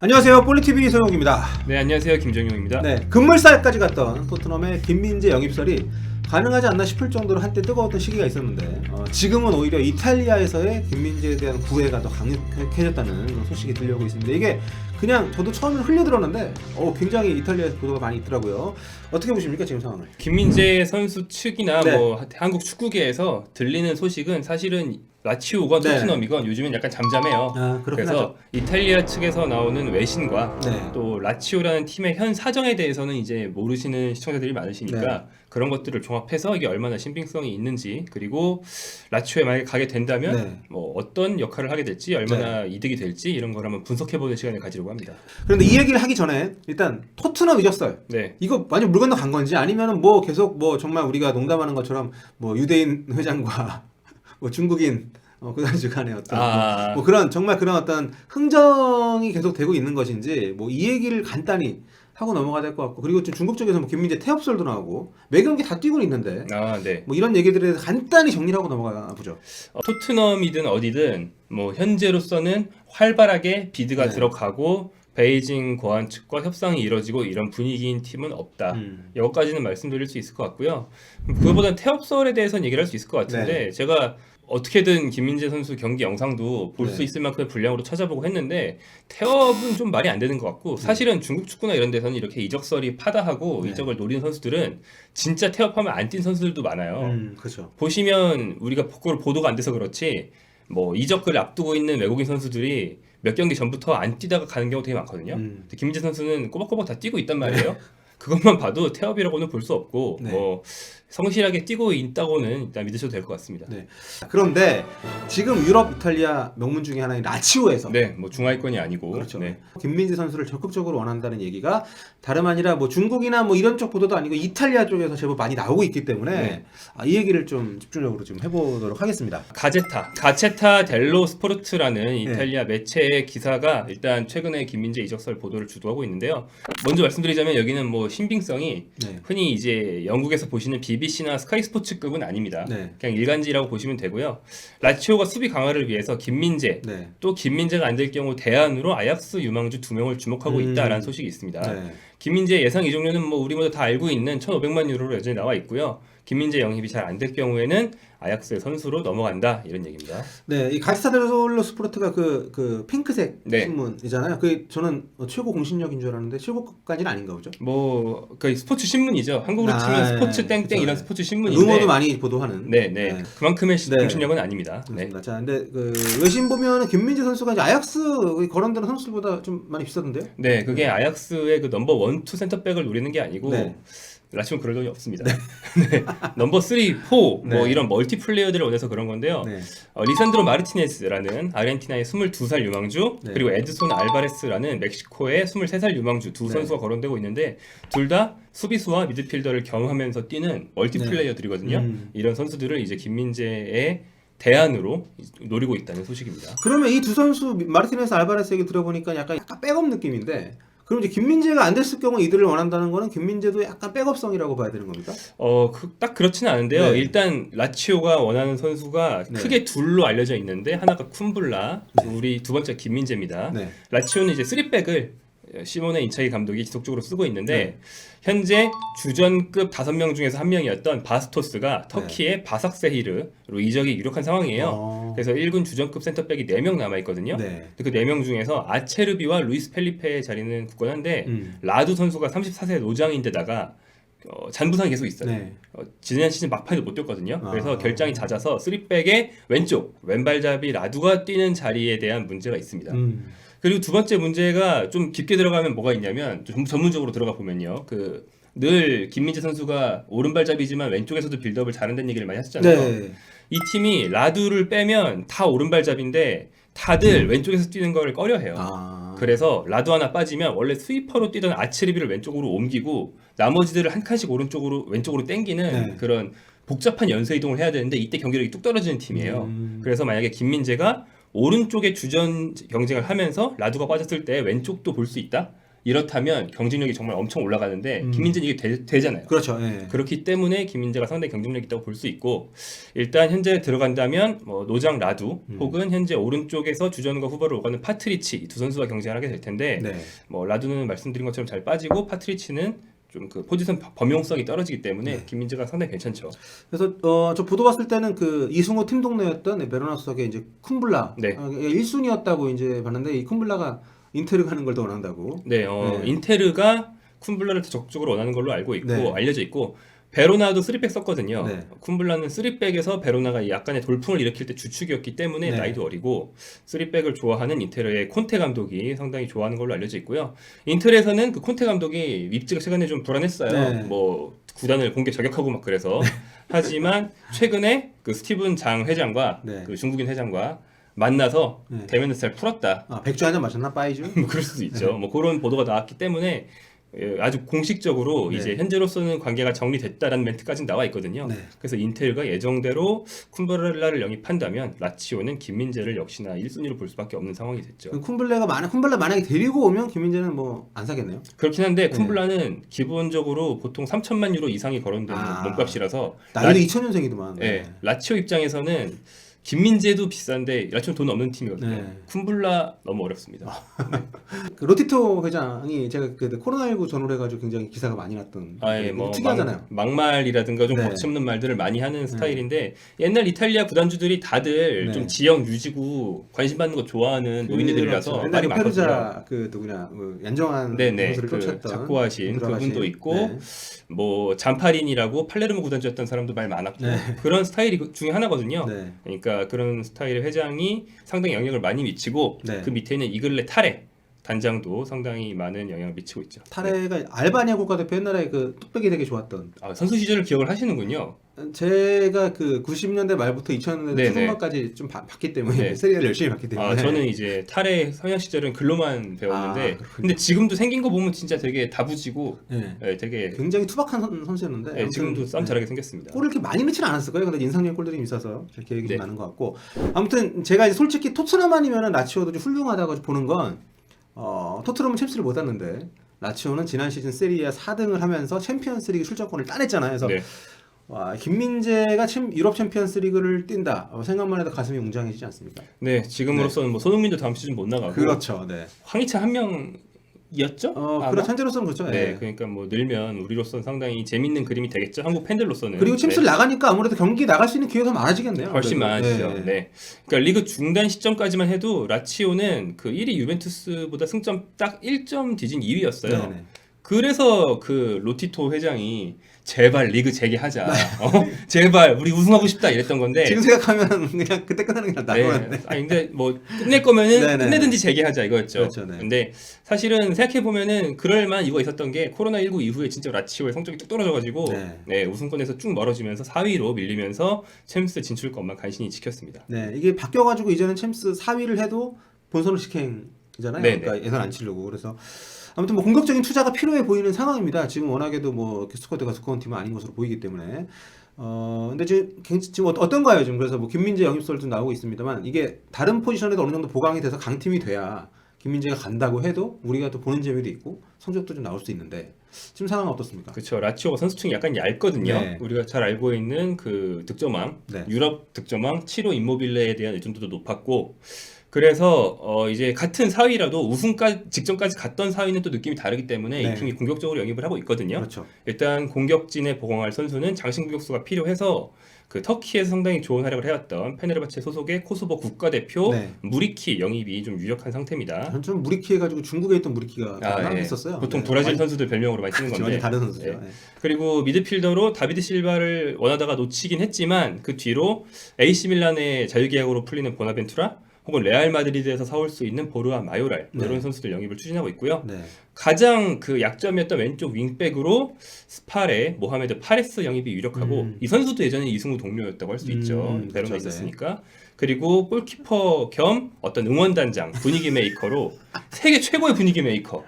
안녕하세요. 볼리TV 소영욱입니다. 네, 안녕하세요. 김정용입니다. 네, 금물살까지 갔던 토트넘의 김민재 영입설이 가능하지 않나 싶을 정도로 한때 뜨거웠던 시기가 있었는데 지금은 오히려 이탈리아에서의 김민재에 대한 구애가 더 강력해졌다는 그런 소식이 들려오고 있습니다. 이게 그냥 저도 처음에 흘려들었는데 굉장히 이탈리아에서 보도가 많이 있더라고요. 어떻게 보십니까 지금 상황을? 김민재 선수 측이나 네. 뭐 한국 축구계에서 들리는 소식은 사실은 라치오건 네. 토트넘이건 요즘엔 약간 잠잠해요. 그렇긴 그래서 하죠. 이탈리아 측에서 나오는 외신과 네. 또 라치오라는 팀의 현 사정에 대해서는 이제 모르시는 시청자들이 많으시니까 네. 그런 것들을 종합해서 이게 얼마나 신빙성이 있는지, 그리고 라치오에 만약에 가게 된다면 네. 뭐 어떤 역할을 하게 될지, 얼마나 이득이 될지 이런 걸 한번 분석해보는 시간을 가지려고 합니다. 그런데 이 얘기를 하기 전에 일단 토트넘 이적설 네. 이거 완전 물 건너 간 건지 아니면은 뭐 계속 뭐 정말 우리가 농담하는 것처럼 뭐 유대인 회장과 뭐 중국인 그 당시 간에 어떤 뭐 그런 정말 그런 어떤 흥정이 계속 되고 있는 것인지 뭐 이 얘기를 간단히 하고 넘어가야 될 것 같고, 그리고 좀 중국 쪽에서 뭐 김민재 태업설도 나오고 매 경기 다 뛰고 있는데 네. 뭐 이런 얘기들에 대해서 간단히 정리를 하고 넘어가 보죠. 토트넘이든 어디든 뭐 현재로서는 활발하게 비드가 네. 들어가고 베이징 고안 측과 협상이 이뤄지고 이런 분위기인 팀은 없다. 여기까지는 말씀드릴 수 있을 것 같고요. 그거보다는 태업설에 대해서는 얘기를 할 수 있을 것 같은데 제가 어떻게든 김민재 선수 경기 영상도 볼 수 있을 만큼의 분량으로 찾아보고 했는데 태업은 좀 말이 안 되는 것 같고, 사실은 중국 축구나 이런 데서는 이렇게 이적설이 파다하고 이적을 노리는 선수들은 진짜 태업하면 안 뛴 선수들도 많아요. 그렇죠. 보시면 우리가 그걸 보도가 안 돼서 그렇지 뭐 이적을 앞두고 있는 외국인 선수들이 몇 경기 전부터 안 뛰다가 가는 경우 되게 많거든요. 근데 김민재 선수는 꼬박꼬박 다 뛰고 있단 말이에요. 그것만 봐도 태업이라고는 볼 수 없고 뭐 성실하게 뛰고 있다고는 일단 믿으셔도 될 것 같습니다. 네. 그런데 지금 유럽 이탈리아 명문 중에 하나인 라치오에서 네, 뭐 중하위권이 아니고 그렇죠. 네. 김민재 선수를 적극적으로 원한다는 얘기가 다름 아니라 뭐 중국이나 뭐 이런 쪽 보도도 아니고 이탈리아 쪽에서 제법 많이 나오고 있기 때문에 이 얘기를 좀 집중적으로 좀 해보도록 하겠습니다. 가체타 델로 스포르트라는 이탈리아 매체의 기사가 일단 최근에 김민재 이적설 보도를 주도하고 있는데요. 먼저 말씀드리자면 여기는 뭐 신빙성이 흔히 이제 영국에서 보시는 BBC나 스카이 스포츠급은 아닙니다. 그냥 일간지라고 보시면 되고요. 라치오가 수비 강화를 위해서 김민재, 또 김민재가 안 될 경우 대안으로 아약스 유망주 2명을 주목하고 있다라는 소식이 있습니다. 김민재 예상 이적료는 뭐 우리 모두 다 알고 있는 1,500만 유로로 여전히 나와 있고요. 김민재 영입이 잘 안 될 경우에는 아약스의 선수로 넘어간다, 이런 얘기입니다. 네, 이 가스타델로 스포르트가 그 핑크색 신문이잖아요. 그 저는 최고 공신력인 줄 알았는데 최고까지는 아닌가 보죠. 뭐 그 스포츠 신문이죠. 한국으로 치면 스포츠 땡땡 그렇죠. 이런 스포츠 신문인데 루머도 많이 보도하는. 그만큼의 공신력은 아닙니다. 그렇습니다. 자, 근데 그 외신 보면 김민재 선수가 이제 아약스 거론되는 선수들보다 좀 많이 비싸던데요? 네, 그게 아약스의 그 넘버 1, 2 센터백을 노리는 게 아니고. 라치오는 그럴 돈이 없습니다. 넘버 3, 4 뭐 이런 멀티 플레이어들을 원해서 그런 건데요. 리산드로 마르티네스라는 아르헨티나의 22살 유망주, 그리고 에드손 알바레스라는 멕시코의 23살 유망주 두 선수가 거론되고 있는데 둘 다 수비수와 미드필더를 겸하면서 뛰는 멀티 플레이어들이거든요. 이런 선수들을 이제 김민재의 대안으로 노리고 있다는 소식입니다. 그러면 이 두 선수 마르티네스 알바레스 얘기 들어보니까 약간 백업 느낌인데, 그럼 이제 김민재가 안 됐을 경우 이들을 원한다는 거는 김민재도 약간 백업성이라고 봐야 되는 겁니까? 딱 그렇지는 않은데요. 일단 라치오가 원하는 선수가 크게 둘로 알려져 있는데 하나가 쿰블라, 우리 두 번째 김민재입니다. 라치오는 이제 3백을 시모네 인차기 감독이 지속적으로 쓰고 있는데 현재 주전급 5명 중에서 한 명이었던 바스토스가 터키의 바삭세히르로 이적이 유력한 상황이에요. 그래서 1군 주전급 센터백이 4명 남아있거든요. 그 4명 중에서 아체르비와 루이스 펠리페의 자리는 굳건한데 라두 선수가 34세 노장인데다가 잔부상이 계속 있어요. 지난 시즌 막판에도 못 뛰었거든요. 그래서 결장이 잦아서 3백의 왼발잡이 라두가 뛰는 자리에 대한 문제가 있습니다. 그리고 두 번째 문제가 좀 깊게 들어가면 뭐가 있냐면, 좀 전문적으로 들어가 보면요. 늘 김민재 선수가 오른발잡이지만 왼쪽에서도 빌드업을 잘한다는 얘기를 많이 하셨잖아요. 이 팀이 라두를 빼면 다 오른발잡인데 다들 왼쪽에서 뛰는 걸 꺼려해요. 그래서 라두 하나 빠지면 원래 스위퍼로 뛰던 아치르비를 왼쪽으로 옮기고 나머지들을 한 칸씩 왼쪽으로 땡기는 그런 복잡한 연쇄 이동을 해야 되는데 이때 경기력이 뚝 떨어지는 팀이에요. 그래서 만약에 김민재가 오른쪽에 주전 경쟁을 하면서 라두가 빠졌을 때 왼쪽도 볼 수 있다? 이렇다면 경쟁력이 정말 엄청 올라가는데 김민재는 이게 되잖아요. 그렇죠. 예. 그렇기 때문에 김민재가 상당히 경쟁력 있다고 볼 수 있고 일단 현재 들어간다면 뭐 노장 라두 혹은 현재 오른쪽에서 주전과 후보를 오가는 파트리치 이 두 선수가 경쟁을 하게 될 텐데 네. 뭐 라두는 말씀드린 것처럼 잘 빠지고 파트리치는 좀 그 포지션 범용성이 떨어지기 때문에 네. 김민재가 상당히 괜찮죠. 그래서 저 보도 봤을 때는 그 이승호 팀 동료였던 베로나 수석의 이제 쿰블라 네. 1순위였다고 이제 봤는데 이 쿰블라가 인테르 가는 걸 더 원한다고. 네, 네. 인테르가 쿰블라를 더 적극적으로 원하는 걸로 알고 있고 네. 알려져 있고 베로나도 3백 썼거든요. 네. 쿰블라는 3백에서 베로나가 약간의 돌풍을 일으킬 때 주축이었기 때문에 네. 나이도 어리고 3백을 좋아하는 인테르의 콘테 감독이 상당히 좋아하는 걸로 알려져 있고요. 인테르에서는 그 콘테 감독이 입지가 최근에 좀 불안했어요. 네. 뭐 구단을 공개 저격하고 막 그래서 하지만 최근에 그 스티븐 장 회장과 네. 그 중국인 회장과 만나서 네. 대면에서 잘 풀었다. 백주 한 잔 마셨나 빠이죠? 뭐 그럴 수도 있죠. 뭐 그런 보도가 나왔기 때문에 아주 공식적으로 네. 이제 현재로서는 관계가 정리됐다라는 멘트까지 나와 있거든요. 네. 그래서 인텔가 예정대로 쿰블라를 영입한다면 라치오는 김민재를 역시나 1순위로 볼 수밖에 없는 상황이 됐죠. 쿰블라 만약에 데리고 오면 김민재는 뭐 안 사겠네요. 그렇긴 한데 네. 쿰블라는 기본적으로 보통 3천만 유로 이상이 거론되는 몸값이라서 나이도 2000년생이더만. 네. 라치오 입장에서는 김민재도 비싼데 라치오는 돈 없는 팀이거든요. 네. 쿰블라 너무 어렵습니다. 그 로티토 회장이 제가 그 코로나19 전후로 해가지고 굉장히 기사가 많이 났던. 뭐 특이하잖아요. 막말이라든가 좀 네. 거침없는 말들을 많이 하는 스타일인데 옛날 이탈리아 구단주들이 다들 네. 좀 지역 유지구 관심 받는 거 좋아하는 노인네들이라서 그렇죠. 말이 옛날에 많거든요. 페루자 그 누구냐 연정한 네네 선수를 그 쫓았던 작고하신 그분도 있고 네. 뭐 잔파린이라고 팔레르모 구단주였던 사람도 말 많았고 네. 그런 스타일이 중에 하나거든요. 네. 그러니까 그런 스타일의 회장이 상당히 영향을 많이 미치고 네. 그 밑에 있는 이글레 타레 단장도 상당히 많은 영향을 미치고 있죠. 타레가 알바니아 국가대표 옛날에 그 뚝배기 되게 좋았던. 선수 시절을 기억을 하시는군요. 제가 그 90년대 말부터 2000년대 네네. 초중반까지 좀 봤기 때문에 네. 세리아를 열심히 봤기 때문에. 저는 이제 탈의 서양 시절은 글로만 배웠는데 그렇군요. 근데 지금도 생긴 거 보면 진짜 되게 다부지고 네. 되게 굉장히 투박한 선수였는데. 아무튼, 지금도 싸움 잘하게 생겼습니다. 골을 이렇게 많이 넣지는 않았을 거예요. 근데 인상적인 골들이 있어서 제 기억이 좀 네. 나는 것 같고. 아무튼 제가 이제 솔직히 토트넘 아니면 라치오도 좀 훌륭하다고 보는 건 토트넘은 챔스를 못 땄는데 라치오는 지난 시즌 세리아 4등을 하면서 챔피언스리그 출전권을 따냈잖아요. 그래서 네. 와, 김민재가 유럽 챔피언스리그를 뛴다. 생각만 해도 가슴이 웅장해지지 않습니까? 네, 지금으로서는 뭐 손흥민도 다음 시즌 못 나가고 그렇죠. 네. 황희찬 한 명이었죠? 그렇죠. 현재로서는 그렇죠. 네, 예. 그러니까 뭐 늘면 우리로서는 상당히 재밌는 그림이 되겠죠. 한국 팬들로서는. 그리고 챔스를 네. 나가니까 아무래도 경기 나갈 수 있는 기회가 많아지겠네요. 훨씬 아무래도. 많아지죠. 네. 그러니까 리그 중단 시점까지만 해도 라치오는 그 1위 유벤투스보다 승점 딱 1점 뒤진 2위였어요. 네네. 그래서 그 로티토 회장이 제발 리그 재개하자. 제발 우리 우승하고 싶다 이랬던 건데. 지금 생각하면 그냥 그때 끝나는 게 나을 것 같네. 아니 근데 뭐 끝낼 거면은 네네. 끝내든지 재개하자 이거였죠. 그렇죠, 네. 근데 사실은 생각해 보면은 그럴만 이유가 있었던 게 코로나19 이후에 진짜 라치오의 성적이 뚝 떨어져가지고 네. 우승권에서 쭉 멀어지면서 4위로 밀리면서 챔스 진출권만 간신히 지켰습니다. 네, 이게 바뀌어가지고 이제는 챔스 4위를 해도 본선을 직행이잖아요. 네네. 그러니까 예선 안 치려고. 그래서 아무튼 뭐 공격적인 투자가 필요해 보이는 상황입니다. 지금 워낙에도 뭐 스쿼드가 두꺼운 팀은 아닌 것으로 보이기 때문에. 근데 지금 어떤가요? 지금 그래서 뭐 김민재 영입설도 나오고 있습니다만 이게 다른 포지션에도 어느 정도 보강이 돼서 강팀이 돼야 김민재가 간다고 해도 우리가 또 보는 재미도 있고 성적도 좀 나올 수 있는데 지금 상황은 어떻습니까? 그렇죠. 라치오가 선수층이 약간 얇거든요. 네. 우리가 잘 알고 있는 그 득점왕, 네. 유럽 득점왕 치로 임모빌레에 대한 의존도도 높았고 그래서 이제 같은 4위라도 우승까지 직전까지 갔던 4위는 또 느낌이 다르기 때문에 네. 이 팀이 공격적으로 영입을 하고 있거든요. 그렇죠. 일단 공격진에 보강할 선수는 장신 공격수가 필요해서 그 터키에서 상당히 좋은 활약을 해왔던 페네르바체 소속의 코소보 국가대표 네. 무리키 영입이 좀 유력한 상태입니다. 저는 좀 무리키 해가지고 중국에 있던 무리키가 했었어요. 보통 네. 브라질 선수들 별명으로 많이 쓰는 건데 완전 다른 선수죠. 네. 네. 그리고 미드필더로 다비드 실바를 원하다가 놓치긴 했지만 그 뒤로 AC 밀란의 자유계약으로 풀리는 보나벤투라 혹은 레알 마드리드에서 사올 수 있는 보르아 마요랄 이런 네. 선수들 영입을 추진하고 있고요. 네. 가장 그 약점이었던 왼쪽 윙백으로 스팔의 모하메드 파레스 영입이 유력하고 이 선수도 예전에 이승우 동료였다고 할 수 있죠. 베로나 그렇죠, 있었으니까. 그리고 골키퍼 겸 어떤 응원단장 분위기 메이커로 세계 최고의 분위기 메이커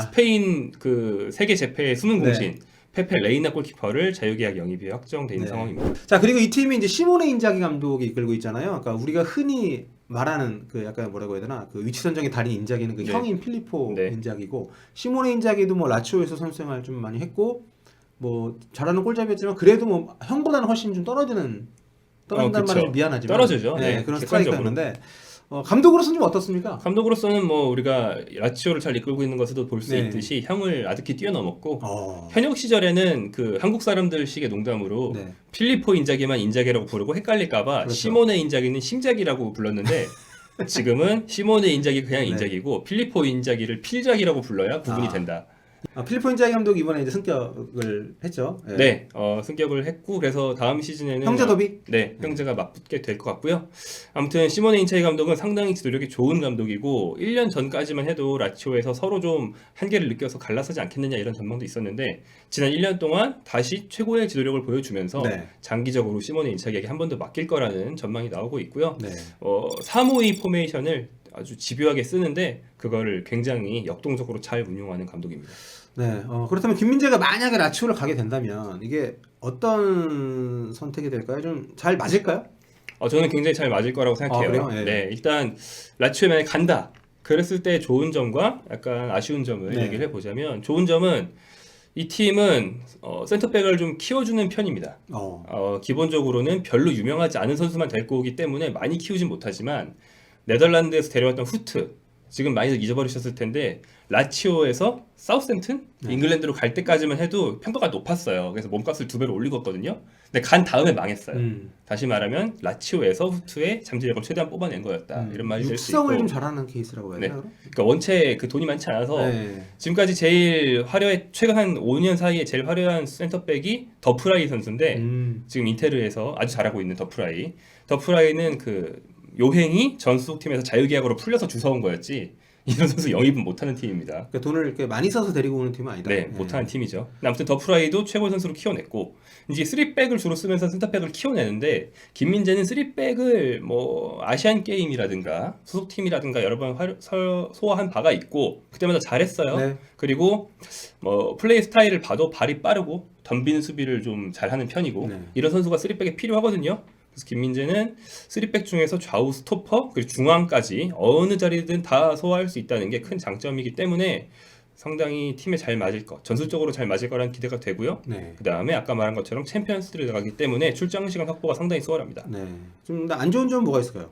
스페인 그 세계 재패의 숨은 공신 페페 레이나 골키퍼를 자유계약 영입이 확정돼 있는 상황입니다. 자, 그리고 이 팀이 이제 시모네 인자기 감독이 이끌고 있잖아요. 그러니까 우리가 흔히 말하는 그 약간 뭐라고 해야 되나 그 위치 선정의 달인 인자기는 그 네. 형인 필리포 네. 인자기고 시모네 인자기도 뭐 라치오에서 선수 생활 좀 많이 했고 뭐 잘하는 골잡이였지만 그래도 뭐 형보다는 훨씬 좀 떨어진다는 말이 미안하지만 떨어지죠. 네, 그런 스트라이커였는데 감독으로서는 좀 어떻습니까? 감독으로서는 뭐 우리가 라치오를 잘 이끌고 있는 것에도 볼 수 네. 있듯이 형을 아득히 뛰어넘었고 현역 시절에는 그 한국 사람들식의 농담으로 네. 필리포 인자기만 인자기라고 부르고 헷갈릴까봐 그렇죠. 시모네 인자기는 심자기라고 불렀는데 지금은 시모네 인자기 그냥 네. 인자기고 필리포 인자기를 필자기라고 불러야 구분이 된다. 필리포 인자기 감독이 이번에 이제 승격을 했죠. 네, 승격을 했고 그래서 다음 시즌에는 형제 더비? 네, 형제가 맞붙게 될 것 같고요. 아무튼 시모네 인자기 감독은 상당히 지도력이 좋은 감독이고 1년 전까지만 해도 라치오에서 서로 좀 한계를 느껴서 갈라서지 않겠느냐 이런 전망도 있었는데 지난 1년 동안 다시 최고의 지도력을 보여주면서 네. 장기적으로 시모네 인자기에게 한 번 더 맡길 거라는 전망이 나오고 있고요. 네. 3-5-2 포메이션을 아주 집요하게 쓰는데 그거를 굉장히 역동적으로 잘 운용하는 감독입니다. 네, 그렇다면 김민재가 만약에 라치오를 가게 된다면 이게 어떤 선택이 될까요? 좀 잘 맞을까요? 저는 굉장히 잘 맞을 거라고 생각해요. 그래요? 네. 네, 일단 라치오에 만약에 간다. 그랬을 때 좋은 점과 약간 아쉬운 점을 네. 얘기를 해보자면 좋은 점은 이 팀은 센터백을 좀 키워주는 편입니다. 기본적으로는 별로 유명하지 않은 선수만 데리고 오기 때문에 많이 키우진 못하지만 네덜란드에서 데려왔던 후트 지금 많이들 잊어버리셨을 텐데 라치오에서 사우스햄튼 잉글랜드로 갈 때까지만 해도 평가가 높았어요. 그래서 몸값을 2배로 올리거든요. 근데 간 다음에 망했어요. 다시 말하면 라치오에서 후트의 잠재력을 최대한 뽑아낸 거였다. 이런 말이 될 수 있고. 육성을 좀 잘하는 케이스라고 해야 되나? 네. 그러니까 원체 그 돈이 많지 않아서 지금까지 제일 최근 한 5년 사이에 제일 화려한 센터백이 더프라이 선수인데 지금 인테르에서 아주 잘하고 있는 더프라이. 더프라이는 그 요행이 전 소속팀에서 자유계약으로 풀려서 주워온 거였지 이런 선수 영입은 못하는 팀입니다. 그러니까 돈을 이렇게 많이 써서 데리고 오는 팀은 아니다. 네, 못하는 팀이죠. 아무튼 더프라이도 최고 선수로 키워냈고 이제 3백을 주로 쓰면서 센터백을 키워내는데 김민재는 3백을 뭐 아시안 게임이라든가 소속팀이라든가 여러 번 소화한 바가 있고 그때마다 잘했어요. 네. 그리고 뭐 플레이 스타일을 봐도 발이 빠르고 덤비는 수비를 좀 잘하는 편이고 이런 선수가 3백에 필요하거든요. 그래서 김민재는 3백 중에서 좌우 스토퍼 그리고 중앙까지 어느 자리든 다 소화할 수 있다는 게 큰 장점이기 때문에 상당히 팀에 잘 맞을 것, 전술적으로 잘 맞을 거라는 기대가 되고요. 그 다음에 아까 말한 것처럼 챔피언스리그 나가기 때문에 출장 시간 확보가 상당히 수월합니다. 네. 좀 안 좋은 점은 뭐가 있을까요?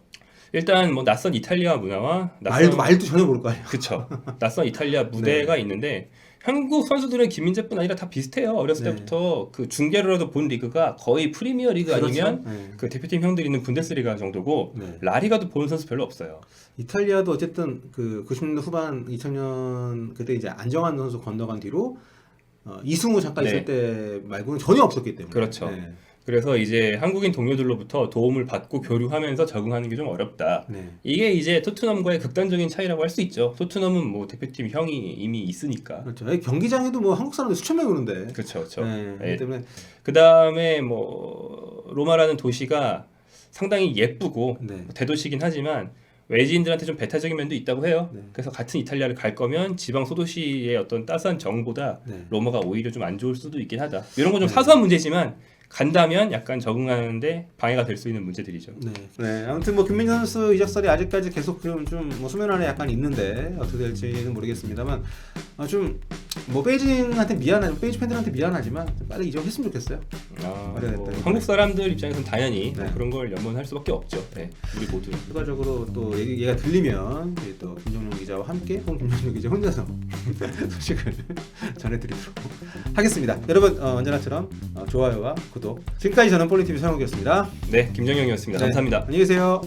일단 뭐 낯선 이탈리아 문화와 말도 전혀 모를 거 아니에요. 그쵸. 낯선 이탈리아 무대가 있는데 한국 선수들은 김민재뿐 아니라 다 비슷해요. 어렸을 때부터 그 중계로라도 본 리그가 거의 프리미어 리그 아니면 그 대표팀 형들이 있는 분데스리가 정도고 라리가도 본 선수 별로 없어요. 이탈리아도 어쨌든 그 90년대 후반 2000년 그때 이제 안정환 선수 건너간 뒤로 이승우 잠깐 있을 때 말고는 전혀 없었기 때문에. 그렇죠. 그래서 이제 한국인 동료들로부터 도움을 받고 교류하면서 적응하는 게 좀 어렵다. 이게 이제 토트넘과의 극단적인 차이라고 할 수 있죠. 토트넘은 뭐 대표팀 형이 이미 있으니까. 그렇죠. 경기장에도 뭐 한국 사람들 수천 명이 오는데. 그렇죠. 때문에 그 다음에 뭐 로마라는 도시가 상당히 예쁘고 대도시긴 하지만 외지인들한테 좀 배타적인 면도 있다고 해요. 그래서 같은 이탈리아를 갈 거면 지방 소도시의 어떤 따스한 정보다 로마가 오히려 좀 안 좋을 수도 있긴 하다. 이런 건 좀 사소한 문제지만 간다면 약간 적응하는데 방해가 될 수 있는 문제들이죠. 아무튼 뭐 김민재 선수 이적설이 아직까지 계속 좀 뭐 수면 아래 약간 있는데 어떻게 될지는 모르겠습니다만 좀 뭐 베이징한테 베이징 팬들한테 미안하지만 빨리 이적했으면 좋겠어요. 뭐 한국 사람들 입장에서는 당연히 그런 걸 염원할 수밖에 없죠. 우리 모두. 추가적으로 또 얘기가 들리면 또 김정용 기자와 함께 김정용 기자 혼자서 소식을 전해드리도록 하겠습니다. 여러분 언제나처럼 좋아요와 구독. 지금까지 저는 폴리TV 서영욱이었습니다. 네, 김정영이었습니다. 감사합니다. 안녕히 계세요.